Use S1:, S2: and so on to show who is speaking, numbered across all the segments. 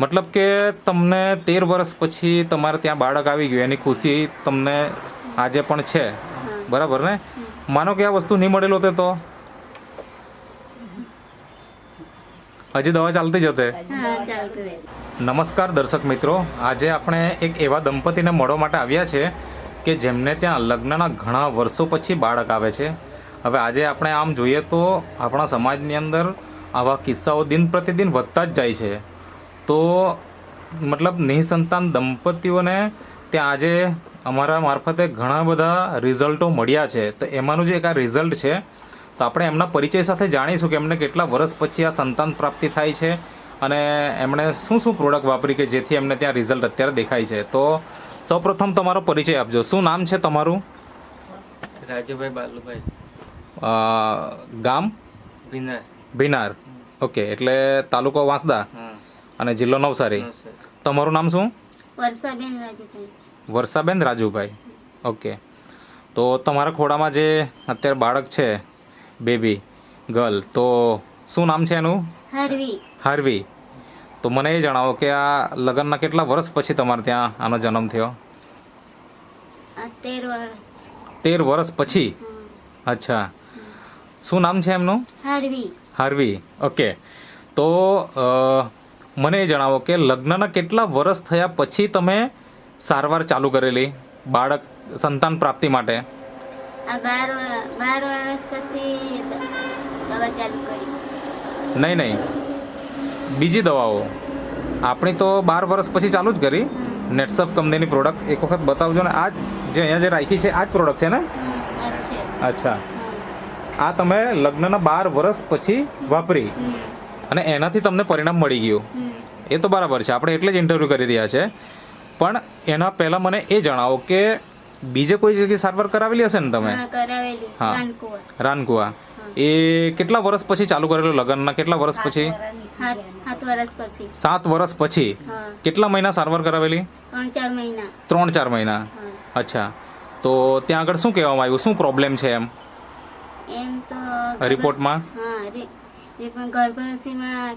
S1: મતલબ કે તમને 13 વર્ષ પછી તમારે ત્યાં બાળક આવી ગયું એની ખુશી તમને આજે પણ છે, બરાબર ને? માનો કે આ વસ્તુ નહીં મળેલો હોતે તો હજી દવા ચાલતી જ હતે. નમસ્કાર દર્શક મિત્રો, આજે આપણે એક એવા દંપતીને મળવા માટે આવ્યા છે કે જેમને ત્યાં લગ્નના ઘણા વર્ષો પછી બાળક આવે છે. હવે આજે આપણે આમ જોઈએ તો આપણા સમાજની અંદર આવા કિસ્સાઓ દિન પ્રતિદિન વધતા જ જાય છે. તો મતલબ નિસંતાન દંપતીઓને ત્યાં આજે અમારા મારફતે ઘણા બધા રિઝલ્ટો મળ્યા છે. તો એમાંનું જે એક આ રિઝલ્ટ છે તો આપણે એમના પરિચય સાથે જાણીશું કે એમને કેટલા વર્ષ પછી આ સંતાન પ્રાપ્તિ થાય છે અને એમણે શું શું પ્રોડક્ટ વાપરી કે જેથી એમને ત્યાં રિઝલ્ટ અત્યારે દેખાય છે. તો સૌપ્રથમ તમારો પરિચય આપજો. શું નામ છે તમારું?
S2: રાજુભાઈ બાલુભાઈ,
S1: ગામ?
S2: ભીનાર.
S1: ભીનાર. ઓકે, એટલે તાલુકો વાંસદા
S2: હા,
S1: અને જિલ્લો નવસારી.
S2: નવસારી.
S1: તમારું નામ શું?
S3: વર્ષાબેન રાજુભાઈ.
S1: વર્ષાબેન રાજુભાઈ. ઓકે, તો તમારા ખોડામાં જે અત્યારે બાળક છે, બેબી ગર્લ, તો શું નામ છે એનું?
S3: હરવી.
S1: હાર્વી. તો મને એ જણાવો કે આ લગ્નના કેટલા વર્ષ પછી તમારે ત્યાં આનો જન્મ થયો?
S3: 13 વર્ષ.
S1: 13 વર્ષ પછી. અચ્છા, શું નામ છે એમનું?
S3: હરવી.
S1: હાર્વી. ઓકે, તો મને એ જણાવો કે લગ્નના કેટલા વર્ષ થયા પછી તમે સારવાર ચાલુ કરેલી બાળક સંતાન પ્રાપ્તિ માટે?
S3: આ 12 વર્ષ પછી દવા ચાલુ કરી.
S1: નહીં, બીજી દવાઓ આપણી તો 12 વર્ષ પછી ચાલુ જ કરી. નેટસફ કંપનીની પ્રોડક્ટ એક વખત બતાવજો ને. આ જે અહીંયા જે રાખી છે આ જ પ્રોડક્ટ છે ને? અચ્છા, આ તમે લગ્નના 12 વર્ષ પછી વાપરી અને એનાથી તમને પરિણામ મળી ગયું, એ તો બરાબર છે, આપણે એટલે જ ઇન્ટરવ્યૂ કરી રહ્યા છે. પણ એના પહેલાં મને એ જણાવો કે બીજે કોઈ જગ્યાએ સારવાર કરાવેલી હશે ને તમે?
S3: કરાવેલી.
S1: હા.
S3: રાનકુવા.
S1: રાનકુવા. એ કેટલા વર્ષ પછી ચાલુ કરેલું? લગ્નના કેટલા વર્ષ પછી?
S3: 7 વર્ષ પછી.
S1: 7 વર્ષ પછી.
S3: હા.
S1: કેટલા મહિના સારવાર કરાવેલી?
S3: 3-4 મહિના.
S1: 3-4 મહિના.
S3: હા.
S1: અચ્છા, તો ત્યાં આગળ શું કહેવામાં આવ્યું? શું પ્રોબ્લેમ છે એમ
S3: એમ તો
S1: રિપોર્ટમાં?
S3: હા, પણ ગર્ભાશયમાં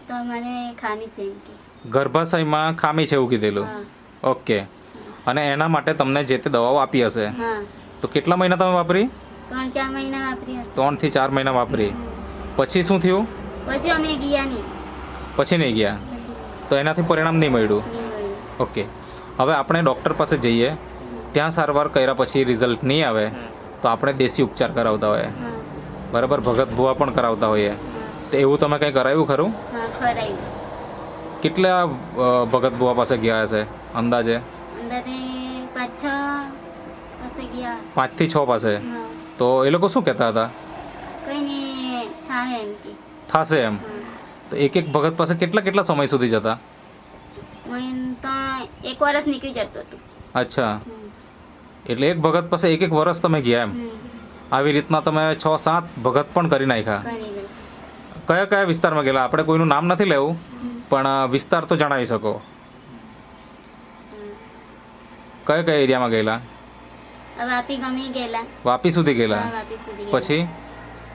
S3: તમારે ખામી છે એમ કે.
S1: ગર્ભાશયમાં ખામી છે એવું કીધેલું.
S3: હા.
S1: ઓકે, અને એના માટે તમને જે તે દવાઓ આપી હશે.
S3: હા.
S1: તો કેટલા મહિના તમે વાપરી?
S3: 3-4 મહિના વાપરી હતી.
S1: 3 થી 4 મહિના વાપરી. પછી શું થયું?
S3: પછી અમે ગયા નહીં.
S1: પછી નહીં ગયા? તો એનાથી પરિણામ નહીં મળ્યું. ઓકે, હવે આપણે ડૉક્ટર પાસે જઈએ, ત્યાં સારવાર કર્યા પછી રિઝલ્ટ નહીં આવે તો આપણે દેશી ઉપચાર કરાવતા હોઈએ,
S3: હા.
S1: બરાબર? ભગત ભુવા પણ કરાવતા હોઈએ. તો એવું તમે કંઈ કરાવ્યું ખરું?
S3: હા, ખરાઈ.
S1: કેટલા ભગત ભુવા પાસે ગયા હશે અંદાજે?
S3: અંદાજે 5-6 પાસે ગયા.
S1: 5 થી 6 પાસે.
S3: હા.
S1: તો એ લોકો શું કહેતા હતા?
S3: કઈ નહીં થાય એમ કે.
S1: થશે એમ?
S3: હા.
S1: તો એક ભગત પાસે કેટલા સમય સુધી જતા?
S3: મને તો 1 વર્ષ નીકળી જતો હતું.
S1: અચ્છા, એટલે એક ભગત પાસે 1 વર્ષ તમે ગયા એમ? આવી રીતના તમે 6-7 ભગત પણ કરી નાખ્યા.
S3: કરી ગઈ.
S1: કયા કયા વિસ્તારમાં ગયેલા? આપણે કોઈનું નામ નથી લેવું, પણ વિસ્તાર તો જણાવી શકો. કયા કયા એરિયામાં ગયેલા?
S3: વાપી ગમી ગયેલા.
S1: વાપી સુધી ગયેલા.
S3: હા, વાપી સુધી ગયેલા.
S1: પછી?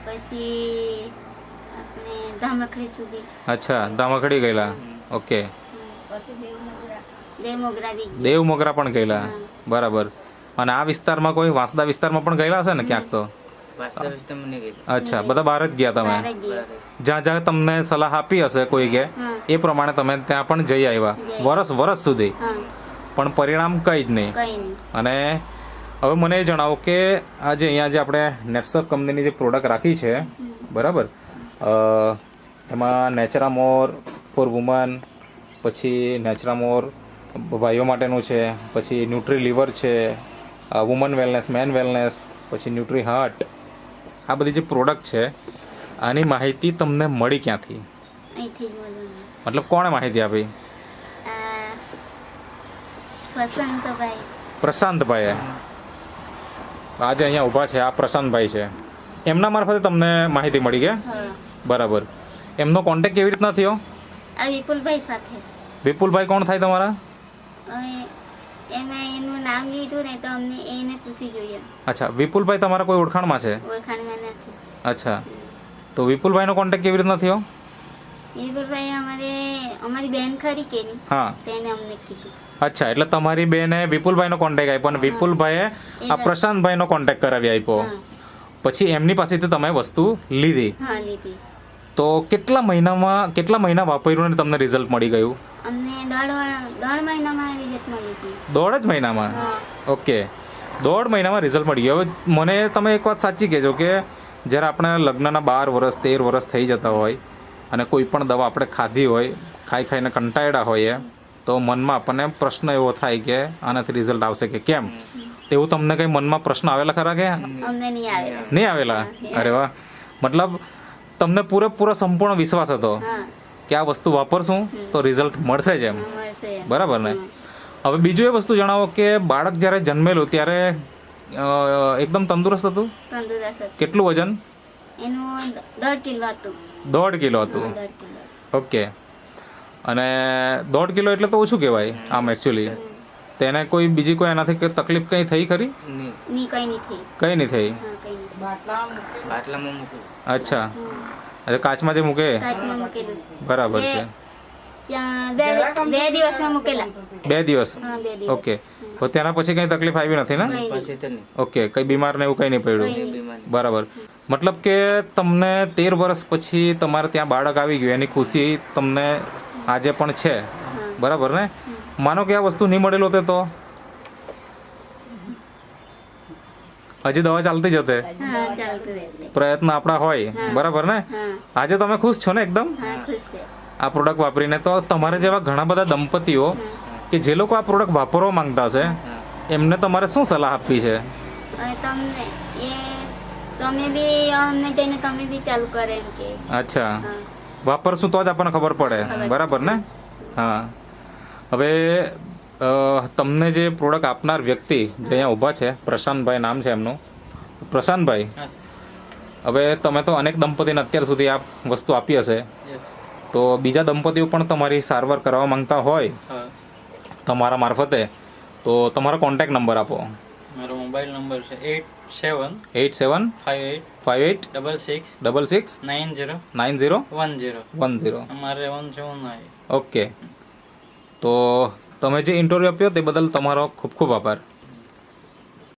S3: પછી આપણે ધામખડી સુધી.
S1: અચ્છા, ધામખડી ગયેલા. ઓકે,
S3: દેવમોગરા બી ગયા.
S1: દેવ મોગરા પણ ગયેલા.
S3: હા.
S1: બરાબર. અને આ વિસ્તારમાં કોઈ વાંસદા વિસ્તારમાં પણ ગયેલા હશે ને ક્યાંક તો?
S2: વાસ્તવ વિસ્તારમાં નહીં ગયેલો.
S1: અચ્છા, બધા બહાર જ ગયા તમે?
S3: બહાર જ ગયા.
S1: જ્યાં જ્યાં તમને સલાહ આપી હશે કોઈએ
S3: હા.
S1: એ પ્રમાણે તમે ત્યાં પણ જઈ આવ્યા વર્ષ સુધી,
S3: હા,
S1: પણ પરિણામ કંઈ જ નહીં.
S3: કઈ નહીં.
S1: અને હવે મને એ જણાવો કે આ જે અહીંયા જે આપણે નેટસફ કંપનીની જે પ્રોડક્ટ રાખી છે, બરાબર, એમાં નેચરામોર ફોર વુમન, પછી નેચરામોર ભાઈઓ માટેનું છે, પછી ન્યુટ્રી લીવર છે, વુમન વેલનેસ, મેન વેલનેસ, પછી ન્યુટ્રી હાર્ટ, આ બધી જે પ્રોડક્ટ છે આની માહિતી તમને મળી ક્યાંથી?
S3: અહીંથી જ બોલું.
S1: મતલબ કોણે માહિતી આપી?
S3: વસંતભાઈ.
S1: પ્રશાંતભાઈએ. આજે અહીંયા ઊભા છે આ પ્રશાંતભાઈ છે, એમના મારફતે તમને માહિતી મળી ગયા?
S3: હા.
S1: બરાબર. એમનો કોન્ટેક્ટ કેવી રીતના થયો?
S3: આ વિપુલભાઈ સાથે.
S1: વિપુલભાઈ કોણ થાય તમારા?
S3: હવે એમાં એનું નામ લીધું ને તો અમને એને પૂછી જોઈએ.
S1: અચ્છા, વિપુલભાઈ તમારા કોઈ ઓળખાણમાં છે?
S3: ઓળખાણમાં નથી.
S1: અચ્છા, તો વિપુલભાઈનો કોન્ટેક્ટ કેવી રીતના થયો?
S3: વિપુલભાઈ અમારી બેન ખરી કે નહીં
S1: હા
S3: તેને અમને કીધું.
S1: અચ્છા, એટલે તમારી બેને વિપુલભાઈનો કોન્ટેક્ટ આપ્યો અને વિપુલભાઈએ આ પ્રશાંતભાઈનો કોન્ટેક્ટ કરાવી આપ્યો.
S3: હા
S1: પછી એમની પાસેથી તમે વસ્તુ લીધી.
S3: હા લીધી.
S1: તો કેટલા મહિના વાપર્યું અને તમને રિઝલ્ટ મળી ગયું?
S3: અમને દોઢ મહિનામાં રિઝલ્ટ મળી હતી.
S1: દોઢ જ મહિનામાં?
S3: હા
S1: ઓકે, દોઢ મહિનામાં રિઝલ્ટ મળી ગયું. હવે મને તમે એક વાત સાચી કહેજો કે જ્યારે આપણે લગ્નના 12 વર્ષ 13 વર્ષ થઈ જતા હોય અને કોઈ પણ દવા આપણે ખાધી હોય, ખાઈને કંટાળ્યા હોઈએ, તો મનમાં આપણને પ્રશ્ન એવો થાય કે આનાથી રિઝલ્ટ આવશે કે કેમ. એવું તમને કંઈ મનમાં પ્રશ્ન આવેલા ખરા કે
S3: અમને નહીં આવેલા.
S1: નહીં આવેલા? અરે વાહ, મતલબ તમને પૂરેપૂરો સંપૂર્ણ વિશ્વાસ હતો
S3: હા
S1: કે આ વસ્તુ વાપરશું તો રિઝલ્ટ મળશે જ એમ.
S3: મળશે.
S1: બરાબર ને? હવે બીજું એ વસ્તુ જણાવો કે બાળક જ્યારે જન્મેલું ત્યારે એકદમ તંદુરસ્ત હતું?
S3: તંદુરસ્ત હતું.
S1: કેટલું વજન?
S3: એનું 1.5 કિલો હતું.
S1: 1.5 કિલો હતું?
S3: 1.5 કિલો.
S1: ઓકે. અને 1.5 કિલો એટલે તો ઓછું કહેવાય આમ એકચ્યુઅલી. તેને કોઈ બીજી કોઈ એનાથી કંઈ તકલીફ કંઈ થઈ ખરી?
S2: નહીં.
S3: ની કઈ નહીં થઈ.
S1: કંઈ નહીં થઈ?
S3: હા કઈ નહીં.
S2: બાટલામાં મૂકું.
S1: અચ્છા, એટલે કાચમાં જે મૂકે
S3: કાચમાં મૂકેલું છે.
S1: બરાબર છે.
S3: ત્યાં બે દિવસમાં મૂકેલા.
S1: 2 દિવસ?
S3: હા 2 દિવસ.
S1: ઓકે. તો તેના પછી કંઈ તકલીફ આવી નથી ને?
S3: કઈ નહીં.
S2: પછી તો નહીં.
S1: ઓકે, કંઈ બીમાર ને એવું કંઈ નહીં પડ્યું?
S3: કઈ
S2: બીમારી.
S1: બરાબર. મતલબ કે તમને 13 વર્ષ પછી તમારે ત્યાં બાળક આવી ગયું એની ખુશી તમને આજે પણ છે.
S3: હા
S1: બરાબર ને? માનો કે આ વસ્તુ નહીં મળેલો હોતે તો હજી દવા ચાલતી જ હોતે.
S3: હા ચાલતું રહેશે.
S1: પ્રયત્ન આપણા હોય. બરાબર ને?
S3: હા
S1: આજે તમે ખુશ છો ને એકદમ
S3: હા ખુશ છે.
S1: આ પ્રોડક્ટ વાપરીને? તો તમારે જેવા ઘણા બધા દંપતીઓ કે જે લોકો આ પ્રોડક્ટ વાપરવા માંગતા છે એમને તમારે શું સલાહ આપવી છે?
S3: હવે તમે બી અમને કહીને તમે બી ચાલુ કરે એમ કે.
S1: અચ્છા,
S3: હા
S1: વાપરશું તો જ આપણને ખબર પડે. બરાબર ને? હા. હવે તમને જે પ્રોડક્ટ આપનાર વ્યક્તિ જે અહીંયા ઊભા છે, પ્રશાંતભાઈ નામ છે એમનું. પ્રશાંતભાઈ, હવે તમે તો અનેક દંપતીને અત્યાર સુધી આ વસ્તુ આપી હશે, તો બીજા દંપતીઓ પણ તમારી સારવાર કરવા માંગતા હોય તમારા મારફતે, તો તમારો કોન્ટેક્ટ નંબર આપો.
S4: મારો મોબાઈલ નંબર છે
S1: 8758 66 9010.
S4: અમારે રહેવાનું છે
S1: ઓકે. તો તમે જે ઇન્ટરવ્યૂ આપ્યો તે બદલ તમારો ખૂબ ખૂબ આભાર.